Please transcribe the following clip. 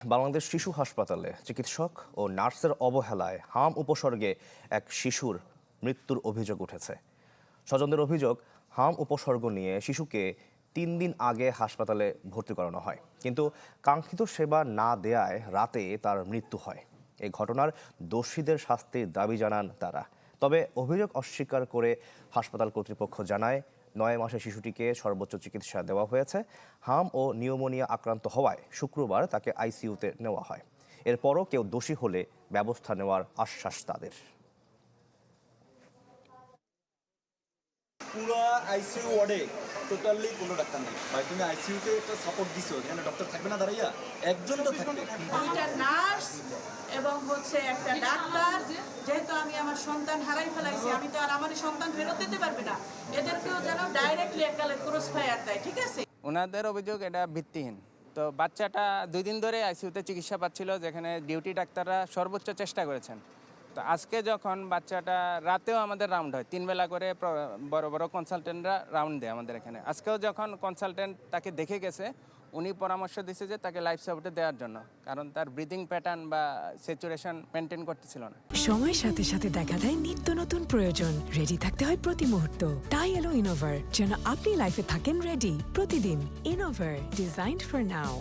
বাংলাদেশ শিশু হাসপাতালে চিকিৎসক ও নার্সের অবহেলায় হাম উপসর্গে এক শিশুর মৃত্যুর অভিযোগ উঠেছে। স্বজনদের অভিযোগ, হাম উপসর্গ নিয়ে শিশুকে 3 দিন আগে হাসপাতালে ভর্তি করানো হয়, কিন্তু কাঙ্ক্ষিত সেবা না দেয়ায় রাতে তার মৃত্যু হয়। এই ঘটনার দোষীদের শাস্তির দাবি জানান তারা। তবে অভিযোগ অস্বীকার করে হাসপাতাল কর্তৃপক্ষ জানায় 9 মাসের শিশুটিকে সর্বোচ্চ চিকিৎসা দেওয়া হয়েছে। হাম ও নিউমোনিয়া আক্রান্ত হওয়ায় শুক্রবার তাকে আইসিইউতে নেওয়া হয়। এরপরও কেউ দোষী হলে ব্যবস্থা নেওয়ার আশ্বাস তাদের। পুরো আইসিইউ ওয়ার্ডে টোটালি কোনো ডাক্তার নেই। ভাই তুমি আইসিইউতে একটা সাপোর্ট দিছো, এখানে ডক্টর থাকবে না দাঁড়াইয়া? একজন তো থাকবে। দুইটা নার্স এবং একটা ডাক্তার। যেহেতু আমি আমার সন্তান হারাই ফেলাইছি, আমি তো আর আমার সন্তান ফেরত দিতে পারবে না। এদেরকেও যেন ডাইরেক্টলি একালে ক্রস ফায়ার দেয়, ঠিক আছে? ওনাদের অভিযোগ এটা ভিত্তিহীন। তো বাচ্চাটা 2 দিন ধরে আইসিইউতে চিকিৎসা পাচ্ছিল, যেখানে ডিউটি ডাক্তাররা সর্বোচ্চ চেষ্টা করেছেন। তো আজকে যখন বাচ্চাটা রাতেও আমাদের রাউন্ড হয়, 3 বেলা করে বড় বড় কনসালটেন্টরা রাউন্ড দেয় আমাদের এখানে। আজকেও যখন কনসালটেন্ট তাকে দেখে গেছে, উনি পরামর্শ দিচ্ছে যে তাকে লাইফ সাপোর্টে দেওয়ার জন্য, কারণ তার ব্রিদিং প্যাটার্ন বা স্যাচুরেশন মেনটেন করতেছিল না। সময়ের সাথে সাথে দেখা দেয় নিত্য নতুন প্রয়োজন। রেডি থাকতে হয় প্রতি মুহূর্ত। তাই এলো ইনোভার, যেন আপনি লাইফে থাকেন রেডি প্রতিদিন। Innova, designed for now.